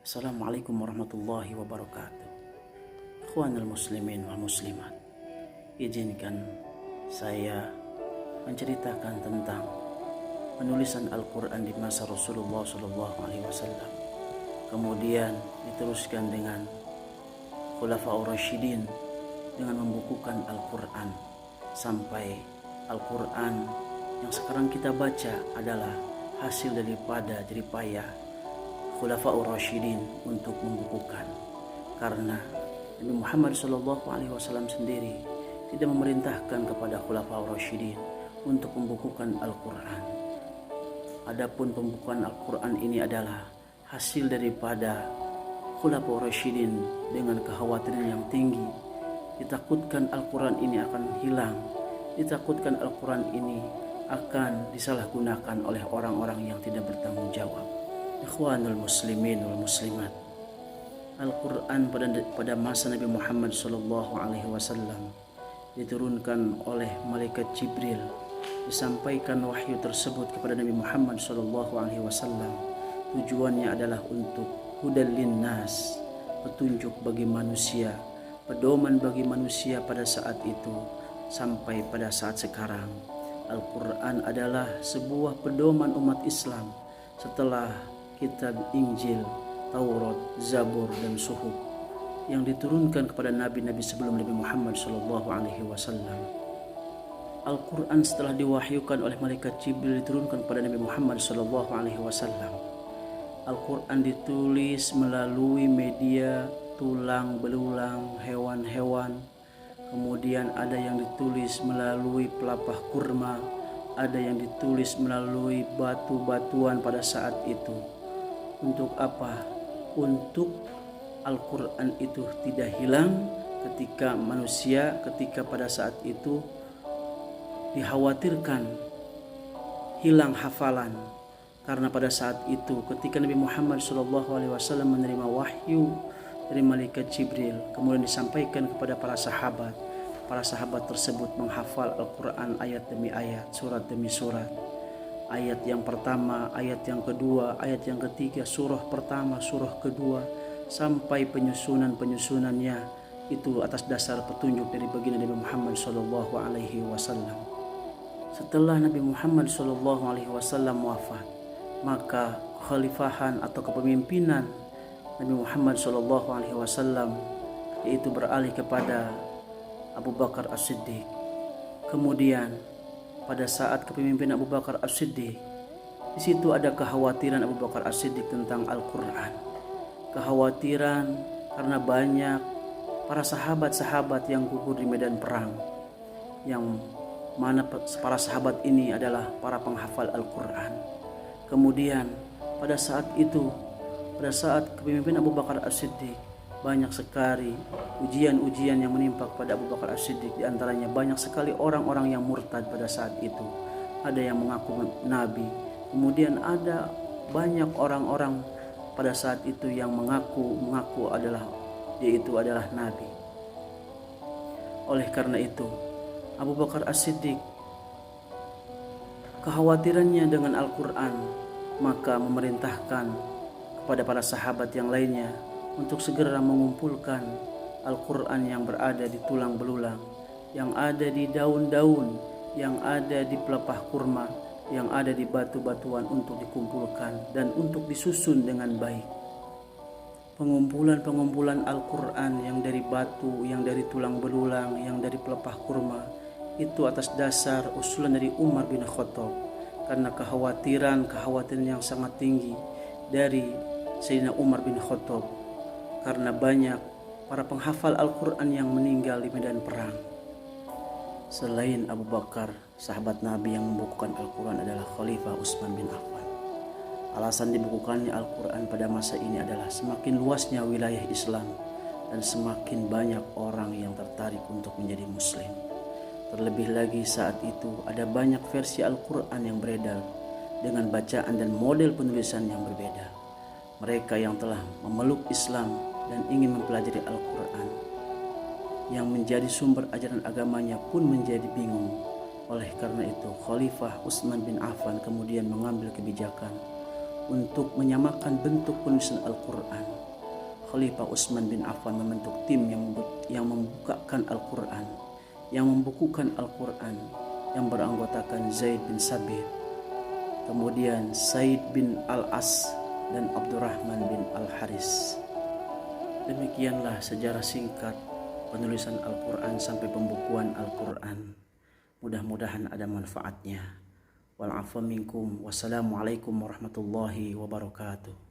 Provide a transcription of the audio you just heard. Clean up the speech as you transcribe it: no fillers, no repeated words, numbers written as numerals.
Assalamualaikum warahmatullahi wabarakatuh. Ikhwanul muslimin wal muslimat, izinkan saya menceritakan tentang penulisan Al-Quran di masa Rasulullah SAW. Kemudian diteruskan dengan Khulafaur Rasyidin dengan membukukan Al-Quran sampai Al-Quran yang sekarang kita baca adalah hasil daripada jeripayah Khulafaur Rasyidin untuk membukukan, karena Nabi Muhammad SAW sendiri tidak memerintahkan kepada Khulafaur Rasyidin untuk membukukan Al-Quran. Adapun pembukuan Al-Quran ini adalah hasil daripada Khulafaur Rasyidin dengan kekhawatiran yang tinggi. Ditakutkan Al-Quran ini akan hilang, ditakutkan Al-Quran ini akan disalahgunakan oleh orang-orang yang tidak bertanggung jawab. Ikhwanul muslimin wal muslimat, Al-Quran pada masa Nabi Muhammad SAW diturunkan oleh malaikat Jibril. Disampaikan wahyu tersebut kepada Nabi Muhammad SAW. Tujuannya adalah untuk hudal linnas, petunjuk bagi manusia, pedoman bagi manusia pada saat itu sampai pada saat sekarang. Al-Quran adalah sebuah pedoman umat Islam setelah kitab Injil, Taurat, Zabur, dan Suhuf yang diturunkan kepada nabi-nabi sebelum Nabi Muhammad SAW. Al-Quran setelah diwahyukan oleh malaikat Jibril diturunkan kepada Nabi Muhammad SAW. Al-Quran ditulis melalui media tulang belulang hewan-hewan. Kemudian ada yang ditulis melalui pelepah kurma, ada yang ditulis melalui batu-batuan pada saat itu. Untuk apa? Untuk Al-Quran itu tidak hilang ketika pada saat itu dikhawatirkan hilang hafalan. Karena pada saat itu ketika Nabi Muhammad SAW menerima wahyu dari malaikat Jibril, kemudian disampaikan kepada para sahabat tersebut menghafal Al-Quran ayat demi ayat, surat demi surat. Ayat yang pertama, ayat yang kedua, ayat yang ketiga, surah pertama, surah kedua, sampai penyusunannya itu atas dasar petunjuk dari baginda Nabi Muhammad SAW. Setelah Nabi Muhammad SAW wafat, maka khalifahan atau kepemimpinan Nabi Muhammad SAW yaitu beralih kepada Abu Bakar As-Siddiq. Kemudian pada saat kepemimpinan Abu Bakar As-Siddiq, di situ ada kekhawatiran Abu Bakar As-Siddiq tentang Al-Quran. Kekhawatiran karena banyak para sahabat-sahabat yang gugur di medan perang, yang mana para sahabat ini adalah para penghafal Al-Quran. Kemudian pada saat kepemimpinan Abu Bakar As-Siddiq, banyak sekali ujian-ujian yang menimpa kepada Abu Bakar As-Siddiq. Di antaranya banyak sekali orang-orang yang murtad pada saat itu. Ada yang mengaku nabi. Kemudian ada banyak orang-orang pada saat itu yang mengaku adalah nabi. Oleh karena itu, Abu Bakar As-Siddiq kekhawatirannya dengan Al-Quran, maka memerintahkan kepada para sahabat yang lainnya untuk segera mengumpulkan Al-Quran yang berada di tulang belulang, yang ada di daun-daun, yang ada di pelepah kurma, yang ada di batu-batuan untuk dikumpulkan dan untuk disusun dengan baik. Pengumpulan Al-Quran yang dari batu, yang dari tulang belulang, yang dari pelepah kurma, itu atas dasar usulan dari Umar bin Khattab, karena kekhawatiran yang sangat tinggi dari Sayyidina Umar bin Khattab, karena banyak para penghafal Al-Quran yang meninggal di medan perang. Selain Abu Bakar, sahabat Nabi yang membukukan Al-Quran adalah Khalifah Utsman bin Affan. Alasan dibukukannya Al-Quran pada masa ini adalah semakin luasnya wilayah Islam dan semakin banyak orang yang tertarik untuk menjadi Muslim. Terlebih lagi saat itu ada banyak versi Al-Quran yang beredar dengan bacaan dan model penulisan yang berbeda. Mereka yang telah memeluk Islam dan ingin mempelajari Al-Quran, yang menjadi sumber ajaran agamanya pun menjadi bingung. Oleh karena itu, Khalifah Utsman bin Affan kemudian mengambil kebijakan untuk menyamakan bentuk penulisan Al-Quran Khalifah Utsman bin Affan membentuk tim yang membukakan Al-Quran, yang membukukan Al-Quran, yang beranggotakan Zaid bin Sabit, kemudian Said bin Al-As dan Abdurrahman bin Al-Haris. Demikianlah sejarah singkat penulisan Al-Quran sampai pembukuan Al-Quran. Mudah-mudahan ada manfaatnya. Wal 'afwa minkum. Wassalamualaikum warahmatullahi wabarakatuh.